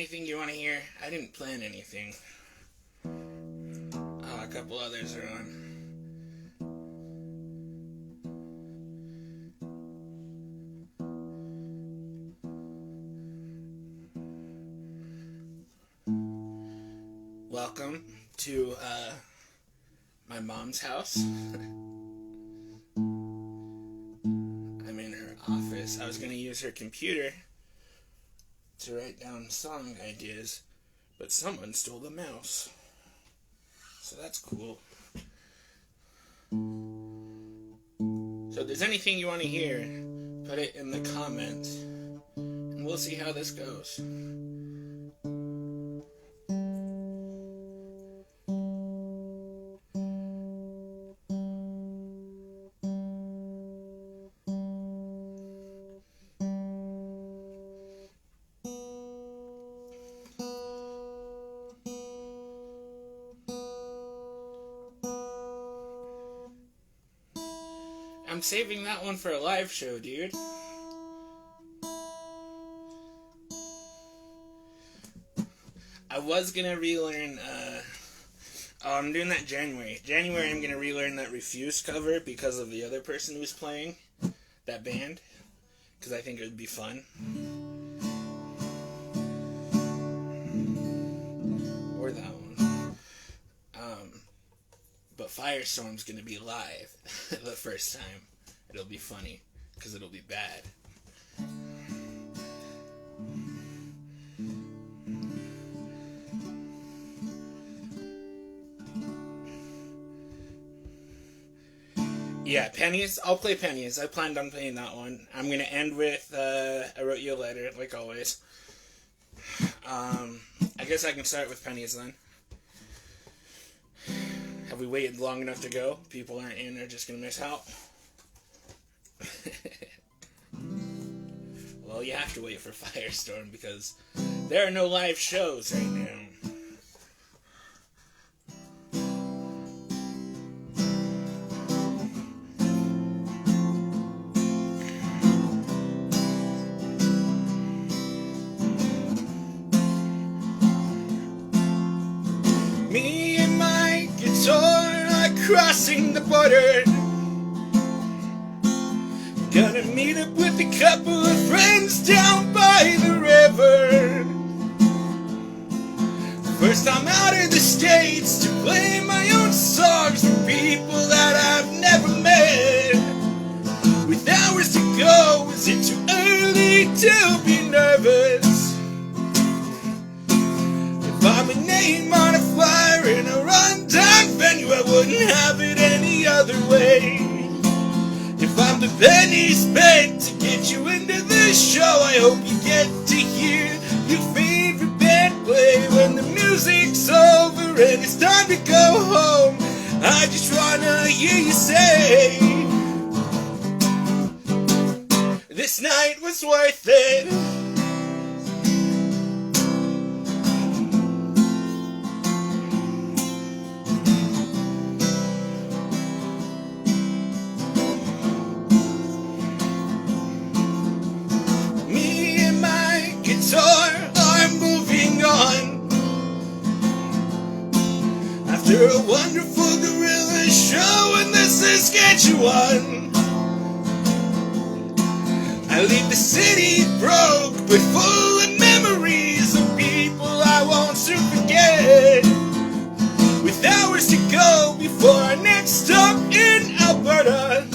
anything you want to hear? I didn't plan anything. Oh, a couple others are on. Welcome to my mom's house. I'm in her office. I was going to use her computer to write down song ideas, but someone stole the mouse. So that's cool. So if there's anything you want to hear, put it in the comments, and we'll see how this goes. I'm saving that one for a live show, dude. I was gonna relearn, I'm doing that January. January I'm gonna relearn that Refuse cover because of the other person who's playing that band. Because I think it would be fun. Or that one. But Firestorm's gonna be live the first time. It'll be funny, because it'll be bad. Yeah, Pennies. I'll play Pennies. I planned on playing that one. I'm gonna end with I Wrote You a Letter, like always. I guess I can start with Pennies then. Have we waited long enough to go? People aren't in, they're just gonna miss out. Well, you have to wait for Firestorm because there are no live shows right now. Me and my guitar are crossing the border. Gonna meet up with a couple of friends down by the river. First time out of the States to play my own songs for people that I've never met. With hours to go, is it too early to be nervous? If I'm a name on a flyer in a rundown venue, I wouldn't have it any other way. If I'm the penny spent to get you into the show, I hope you get to hear your favorite band play when the music's over and it's time to go home. I just wanna hear you say, this night was worth it. After a wonderful gorilla show in the Saskatchewan, I leave the city broke but full of memories of people I won't soon forget. With hours to go before our next stop in Alberta.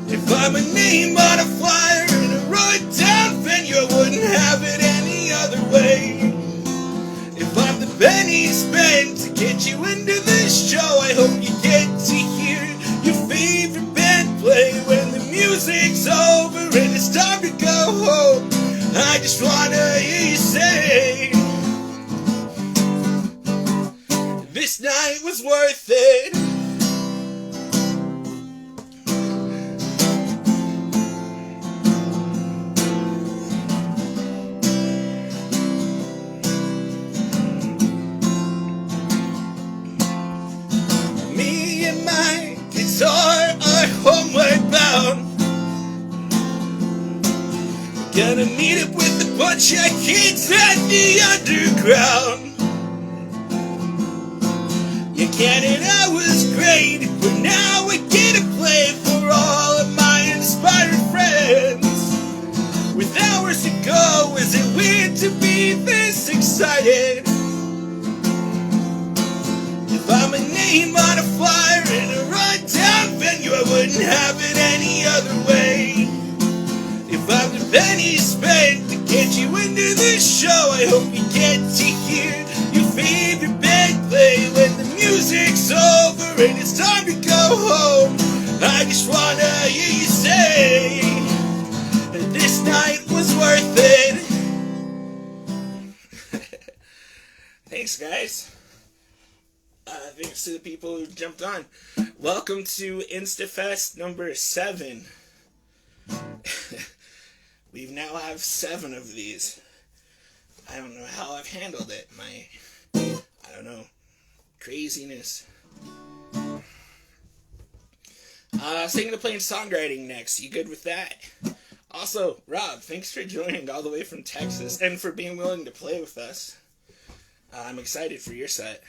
If I'm a name on a flyer in a run-down venue, I wouldn't have it any other way. If I'm the penny spent to get you into this show, I hope you get to hear your favorite band play when the music's over and it's time to go home. I just wanna hear you say, this night was worth it. Are homeward bound. Gonna meet up with a bunch bunch of kids at the underground. Yeah, Canada was great, but now I get to play for all of my inspired friends. With hours to go, is it weird to be this excited? If I'm a name on a flyer in a run-down venue, I wouldn't have it any other way. If I'm the penny spent to get you into this show, I hope you get to hear your favorite band play when the music's over and it's time to go home. I just wanna hear you say that this night was worth it. Thanks, guys. Thanks to the people who jumped on. Welcome to InstaFest number 7. We now have 7 of these. I don't know how I've handled it. Craziness. Singing and playing songwriting next. You good with that? Also, Rob, thanks for joining all the way from Texas and for being willing to play with us. I'm excited for your set.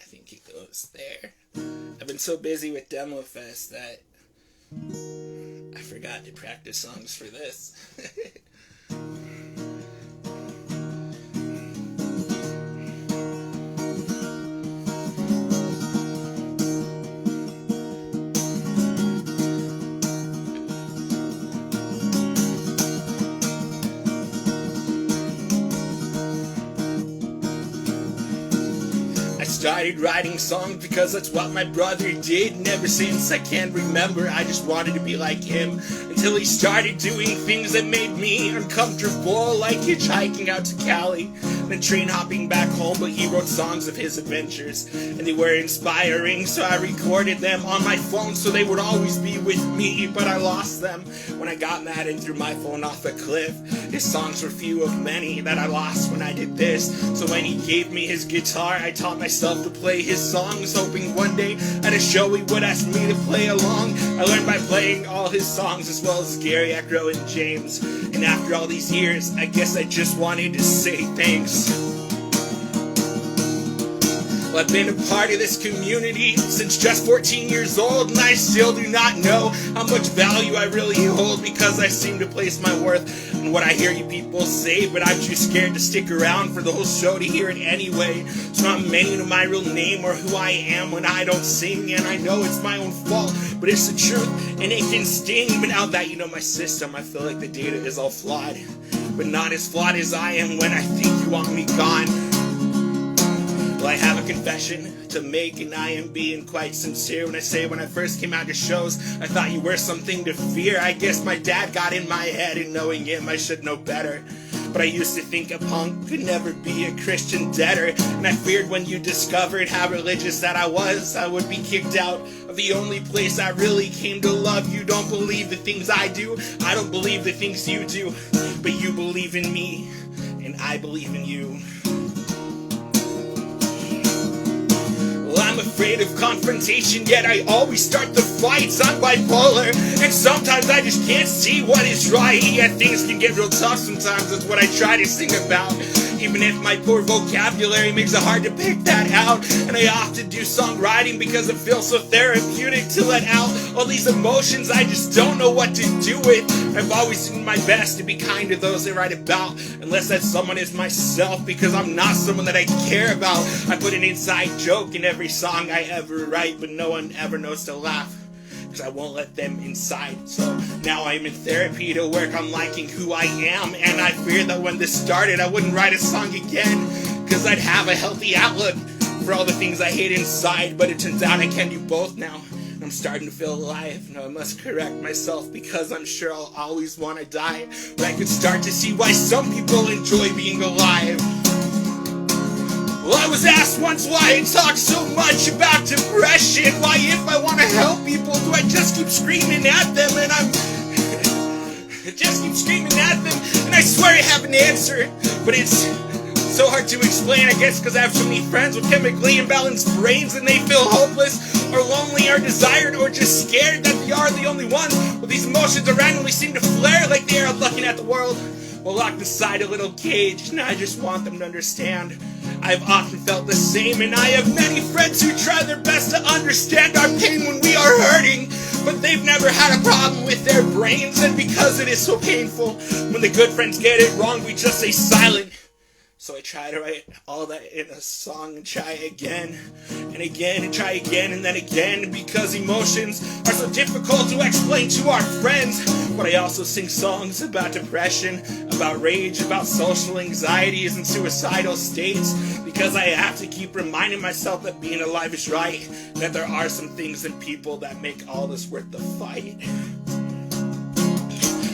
I think it goes there. I've been so busy with DemoFest that I forgot to practice songs for this. I started writing songs because that's what my brother did. And ever since I can remember, I just wanted to be like him. Until he started doing things that made me uncomfortable, like hitchhiking out to Cali, then train hopping back home. But he wrote songs of his adventures, and they were inspiring, so I recorded them on my phone so they would always be with me. But I lost them when I got mad and threw my phone off a cliff. His songs were few of many that I lost when I did this. So when he gave me his guitar, I taught myself to play his songs, hoping one day at a show he would ask me to play along. I learned by playing all his songs as well as Gary, Echo, and James. And after all these years, I guess I just wanted to say thanks. Well, I've been a part of this community since just 14 years old, and I still do not know how much value I really hold, because I seem to place my worth in what I hear you people say, but I'm too scared to stick around for the whole show to hear it anyway. So not many know my real name or who I am when I don't sing, and I know it's my own fault, but it's the truth, and it can sting. But now that you know my system, I feel like the data is all flawed, but not as flawed as I am when I think you want me gone. Well, I have a confession to make, and I am being quite sincere when I say when I first came out to shows, I thought you were something to fear. I guess my dad got in my head, and knowing him, I should know better. But I used to think a punk could never be a Christian debtor, and I feared when you discovered how religious that I would be kicked out of the only place I really came to love. You don't believe the things I do, I don't believe the things you do, but you believe in me, and I believe in you. Well, I'm afraid of confrontation, yet I always start the fights. I'm bipolar, and sometimes I just can't see what is right. Yeah, things can get real tough sometimes, that's what I try to sing about. Even if my poor vocabulary makes it hard to pick that out. And I often do songwriting because it feels so therapeutic to let out all these emotions I just don't know what to do with. I've always done my best to be kind to those I write about, unless that someone is myself, because I'm not someone that I care about. I put an inside joke in every song I ever write, but no one ever knows to laugh, because I won't let them inside. So now I'm in therapy to work on liking who I am, and I fear that when this started I wouldn't write a song again, because I'd have a healthy outlook for all the things I hate inside. But it turns out I can do both now. I'm starting to feel alive. Now I must correct myself, because I'm sure I'll always want to die, but I could start to see why some people enjoy being alive. Well, I was asked once why I talk so much about depression. Why, if I want to help people, do I just keep screaming at them? And I just keep screaming at them, and I swear I have an answer, but it's so hard to explain, I guess because I have so many friends with chemically imbalanced brains, and they feel hopeless. or lonely, or desired, or just scared that they are the only one. Well, these emotions are randomly seem to flare like they are looking at the world. Well, locked inside a little cage, and I just want them to understand. I've often felt the same, and I have many friends who try their best to understand our pain when we are hurting, but they've never had a problem with their brains, and because it is so painful, when the good friends get it wrong, we just stay silent. So I try to write all that in a song and try again and again and try again and then again, because emotions are so difficult to explain to our friends. But I also sing songs about depression, about rage, about social anxieties and suicidal states, because I have to keep reminding myself that being alive is right, that there are some things and people that make all this worth the fight.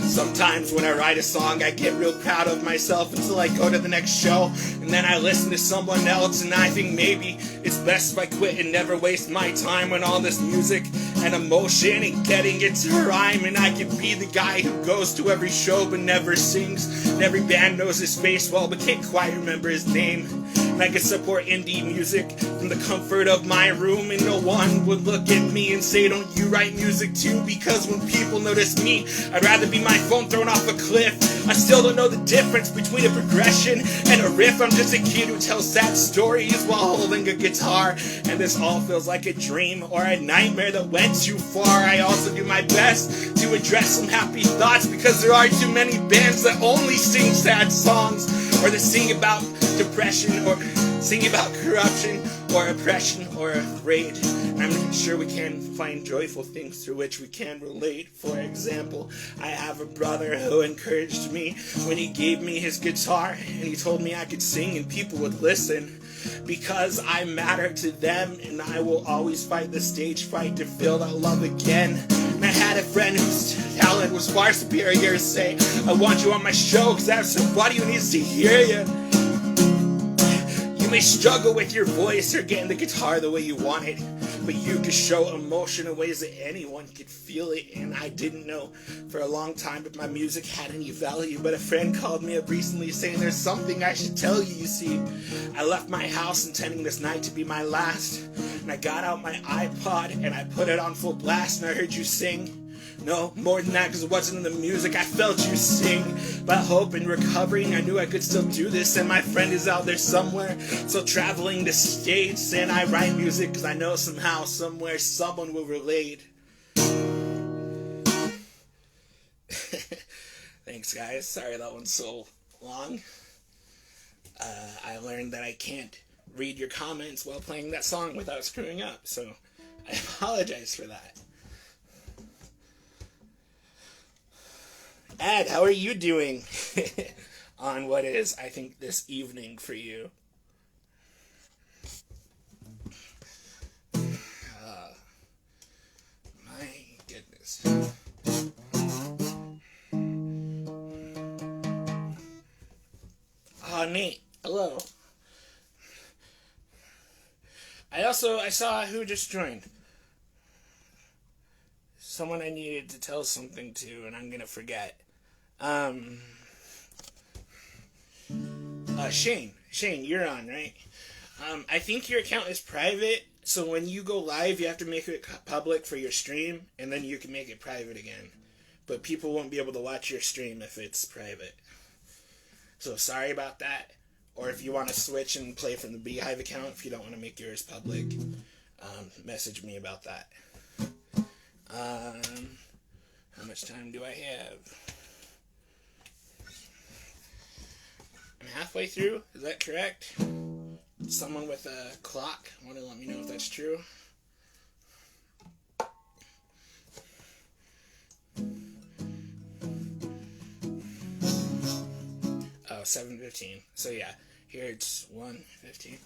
Sometimes when I write a song, I get real proud of myself until I go to the next show, and then I listen to someone else, and I think maybe it's best if I quit and never waste my time on all this music and emotion and getting it to rhyme. And I can be the guy who goes to every show but never sings, and every band knows his face well but can't quite remember his name. And I can support indie music from the comfort of my room, and no one would look at me and say, don't you write music too? Because when people notice me, I'd rather be my phone thrown off a cliff. I still don't know the difference between a progression and a riff. I'm just a kid who tells sad stories while holding a guitar, and this all feels like a dream or a nightmare that went too far. I also do my best to address some happy thoughts, because there are too many bands that only sing sad songs, or that sing about depression, or sing about corruption, or oppression, or rage. And I'm sure we can find joyful things through which we can relate. For example, I have a brother who encouraged me when he gave me his guitar, and he told me I could sing and people would listen, because I matter to them, and I will always fight the stage fright to feel that love again. And I had a friend whose talent was far superior say, I want you on my show because I have somebody who needs to hear you. You may struggle with your voice or getting the guitar the way you want it, but you can show emotion in ways that anyone could feel it. And I didn't know for a long time if my music had any value, but a friend called me up recently saying there's something I should tell you. You see, I left my house intending this night to be my last, and I got out my iPod and I put it on full blast, and I heard you sing. No, more than that, because it wasn't in the music. I felt you sing about hope and recovering. I knew I could still do this, and my friend is out there somewhere, still traveling the states. And I write music because I know somehow, somewhere, someone will relate. Thanks, guys. Sorry that one's so long. I learned that I can't read your comments while playing that song without screwing up, so I apologize for that. Ed, how are you doing on what is, I think, this evening for you? My goodness. Oh, Nate. Hello. I saw who just joined. Someone I needed to tell something to, and I'm gonna forget. Shane, you're on, right? I think your account is private, so when you go live, you have to make it public for your stream, and then you can make it private again. But people won't be able to watch your stream if it's private. So sorry about that. Or if you want to switch and play from the Beehive account, if you don't want to make yours public, message me about that. How much time do I have? I'm halfway through, is that correct? Someone with a clock want to let me know if that's true? Oh, 7:15. So yeah, here it's 1:15.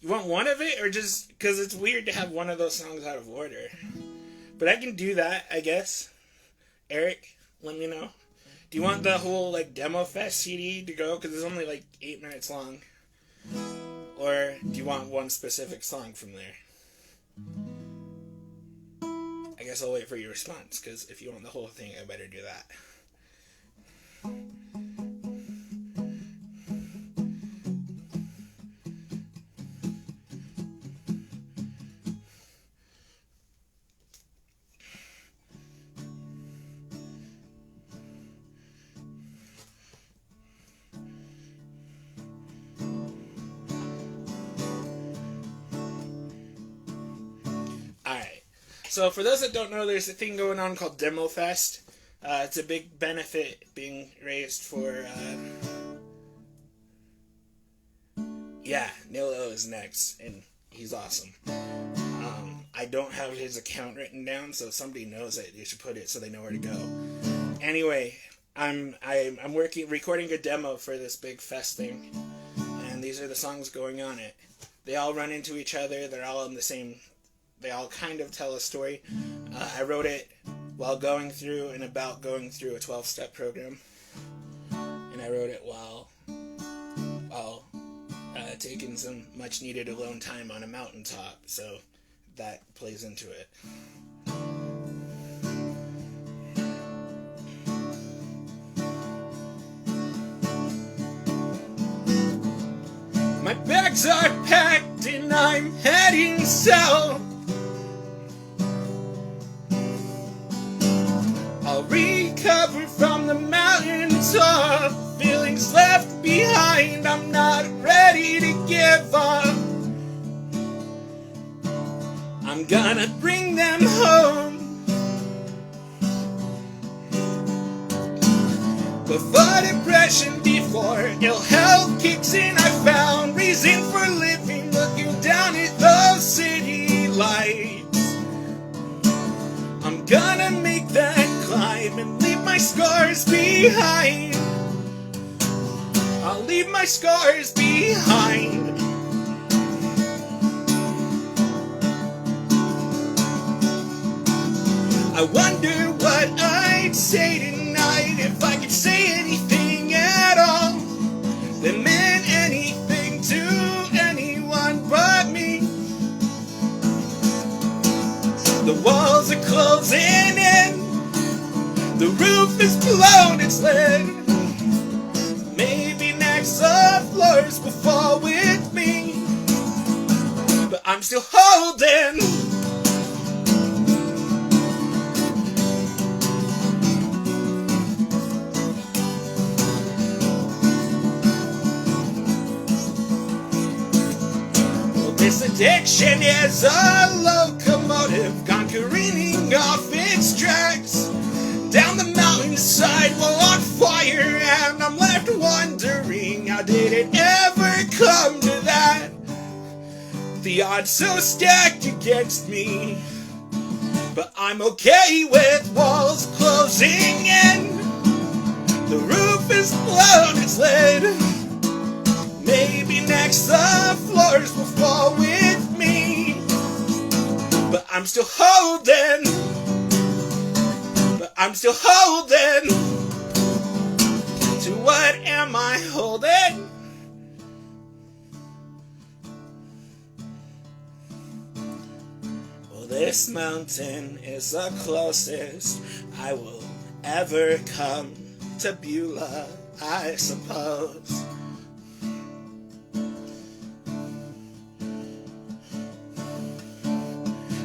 You want one of it, or just because it's weird to have one of those songs out of order? But I can do that, I guess. Eric, let me know. Do you want the whole like Demo Fest CD to go? Because it's only like 8 minutes long. Or do you want one specific song from there? I guess I'll wait for your response, because if you want the whole thing, I better do that. Alright, so for those that don't know, there's a thing going on called Demo Fest. It's a big benefit being raised for, Nilo is next, and he's awesome. I don't have his account written down, so if somebody knows it, you should put it so they know where to go. Anyway, I'm recording a demo for this big fest thing, and these are the songs going on it. They all run into each other, they're all in the same, they all kind of tell a story. I wrote it while going through a 12-step program, and I wrote it while taking some much needed alone time on a mountaintop, so that plays into it. My bags are packed and I'm heading south. I'll recover from the mountaintop. Feelings left behind, I'm not ready to give up. I'm gonna bring them home. Before depression, before ill health kicks in, I found reason for living, looking down at those city lights. I'm gonna make that climb and leave my scars behind. I'll leave my scars behind. I wonder what I'd say tonight if I could say anything at all that meant anything to anyone but me. The walls are closing in, the roof is blown, it's lit. Maybe next the floors will fall with me, but I'm still holding. This addiction is a locomotive gone careening off its tracks down the mountainside while on fire, and I'm left wondering, how did it ever come to that? The odds so stacked against me, but I'm okay with walls closing in. The roof is blown, it's lit. Maybe next the floors will fall with me, but I'm still holding. But I'm still holding. To what am I holding? Well, this mountain is the closest I will ever come to Beulah, I suppose.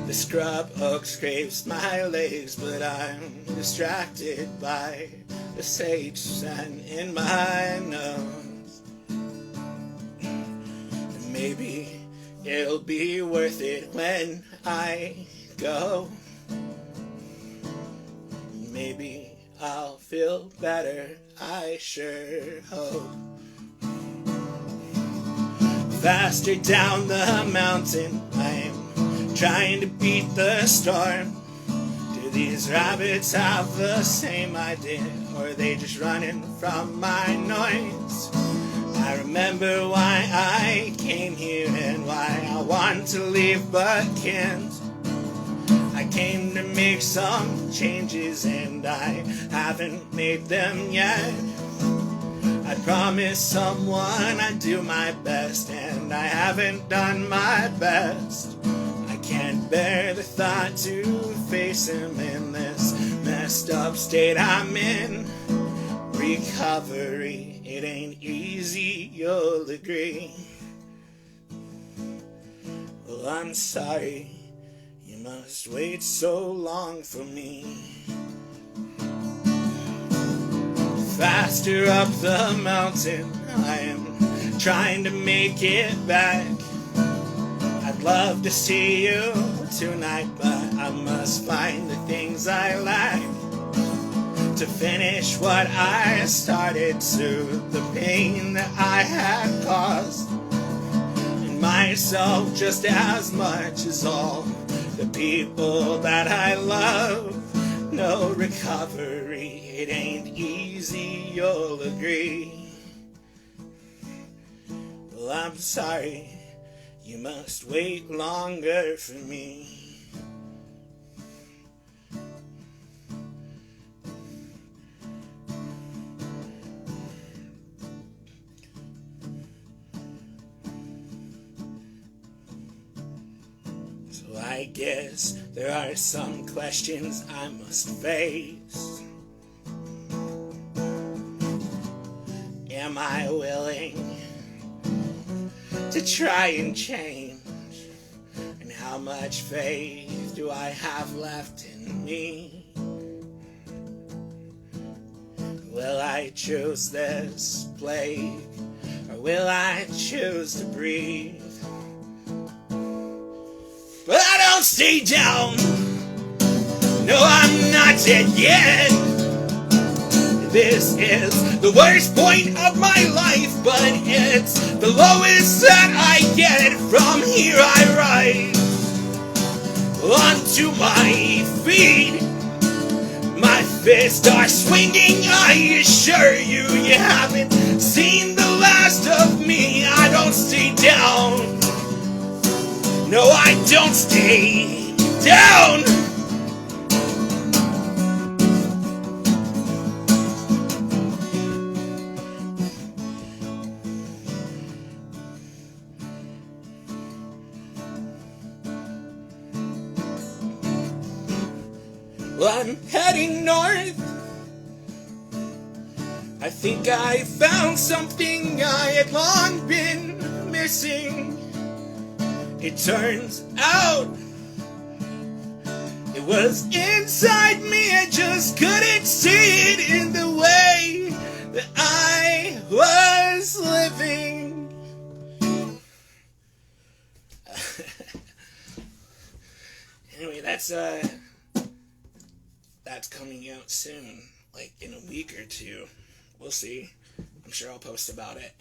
The scrub oak scrapes my legs, but I'm distracted by the sage scent in my nose. And maybe it'll be worth it when I go. Maybe I'll feel better, I sure hope. Faster down the mountain, I'm trying to beat the storm. Do these rabbits have the same idea, or are they just running from my noise? I remember why I came here and why I want to leave but can't. I came to make some changes and I haven't made them yet. I promised someone I'd do my best and I haven't done my best. I can't can't bear the thought to face him in this messed up state I'm in. Recovery, it ain't easy, you'll agree. Well, I'm sorry, you must wait so long for me. Faster up the mountain, I am trying to make it back. I'd love to see you tonight, but I must find the things I lack to finish what I started, soothe the pain that I had caused in myself just as much as all the people that I love. No recovery, it ain't easy, you'll agree. Well, I'm sorry, you must wait longer for me. So I guess there are some questions I must face. Am I willing to try and change? And how much faith do I have left in me? Will I choose this plague, or will I choose to breathe? But I don't stay down. No, I'm not dead yet. This is the worst point of my life, but it's the lowest that I get. From here I rise onto my feet. My fists are swinging, I assure you, you haven't seen the last of me. I don't stay down. No, I don't stay down. Well, I'm heading north. I think I found something I had long been missing. It turns out it was inside me, I just couldn't see it in the way that I was living. Anyway, that's coming out soon, like in a week or two. We'll see. I'm sure I'll post about it.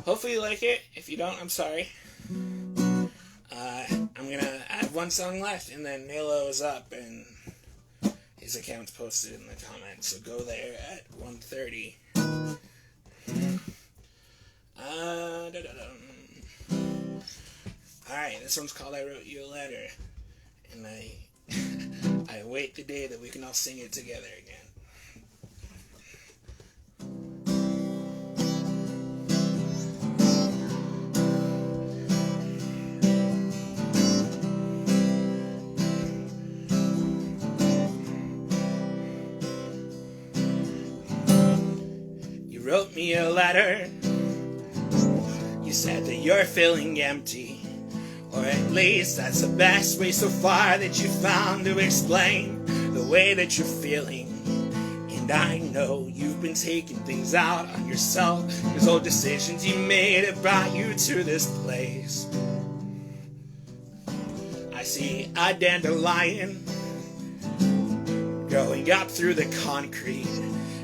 Hopefully you like it. If you don't, I'm sorry. I have one song left, and then Nilo is up, and his account's posted in the comments, so go there at 1:30. Alright, this one's called I Wrote You a Letter, and I await the day that we can all sing it together again. You wrote me a letter. You said that you're feeling empty, or at least that's the best way so far that you found to explain the way that you're feeling. And I know you've been taking things out on yourself, because old decisions you made have brought you to this place. I see a dandelion growing up through the concrete,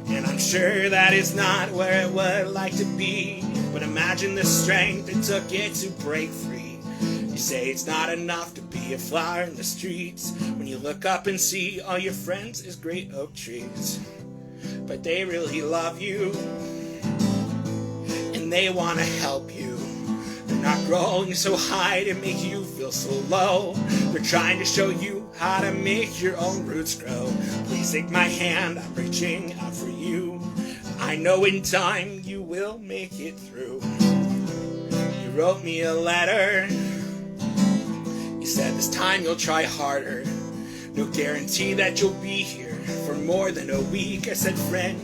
and I'm sure that is not where it would like to be. But imagine the strength it took it to break free. You say it's not enough to be a flower in the streets, when you look up and see all your friends as great oak trees. But they really love you, and they want to help you. They're not growing so high to make you feel so low. They're trying to show you how to make your own roots grow. Please take my hand, I'm reaching out for you. I know in time you will make it through. You wrote me a letter. said this time you'll try harder. No guarantee that you'll be here for more than a week. I said, friend,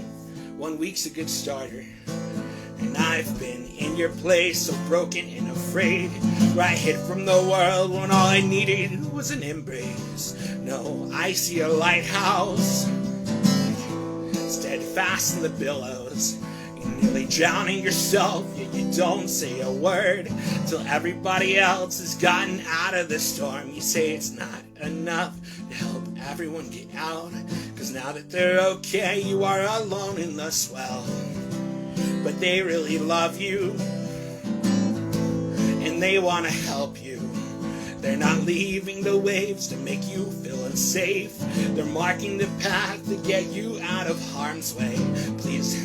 1 week's a good starter. And I've been in your place, so broken and afraid, where I hid from the world when all I needed was an embrace. No, I see a lighthouse, steadfast in the billows. You're nearly drowning yourself, yet you don't say a word, till everybody else has gotten out of the storm. You say it's not enough to help everyone get out, 'cause now that they're okay, you are alone in the swell. But they really love you, and they want to help you. They're not leaving the waves to make you feel unsafe. They're marking the path to get you out of harm's way. Please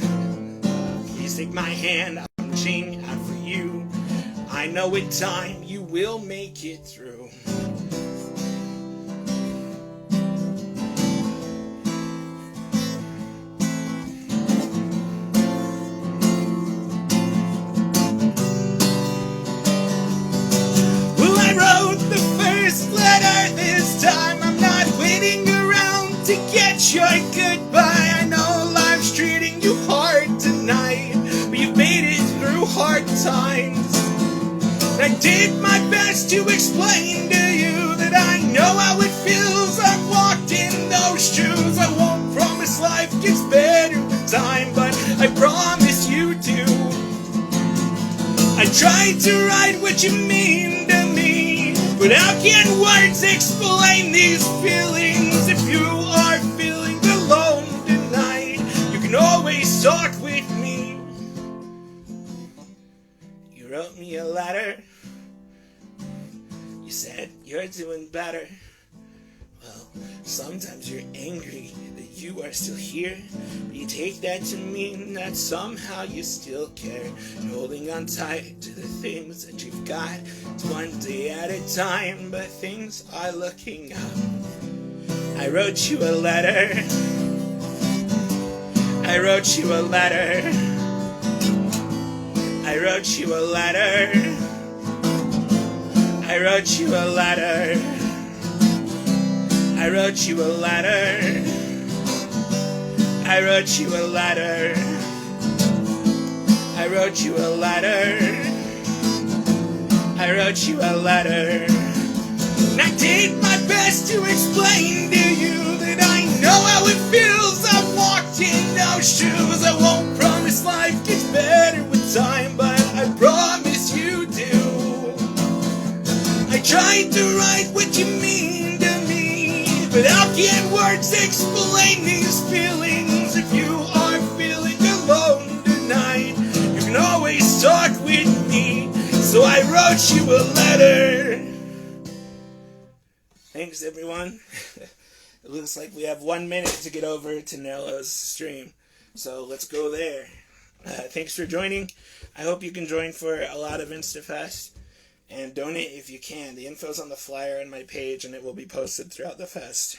take my hand, I'm reaching out for you. I know in time you will make it through. Letter this time, I'm not waiting around to get your goodbye. I know life's treating you hard tonight, but you've made it through hard times. And I did my best to explain to you that I know how it feels. I've walked in those shoes. I won't promise life gets better with time, but I promise you do. I tried to write what you mean to me, but how can words explain these feelings? If you are feeling alone tonight, you can always talk with me. You wrote me a letter. You said you're doing better. Well, sometimes you're angry that you are still here, but you take that to mean that somehow you still care. You're holding on tight to the things that you've got. It's one day at a time, but things are looking up. I wrote you a letter. I wrote you a letter. I wrote you a letter. I wrote you a letter. I wrote you a letter. I wrote you a letter. I wrote you a letter. I wrote you a letter. And I did my best to explain to you that I know how it feels. I've walked in those shoes. I won't promise life gets better with time, but I promise you do. I tried to write what you mean to me, but how can words explain these feelings? If you are feeling alone tonight, you can always talk with me. So I wrote you a letter. Thanks, everyone. It looks like we have 1 minute to get over to Nello's stream, so let's go there. Thanks for joining. I hope you can join for a lot of InstaFest, and donate if you can. The info's on the flyer on my page, and it will be posted throughout the fest.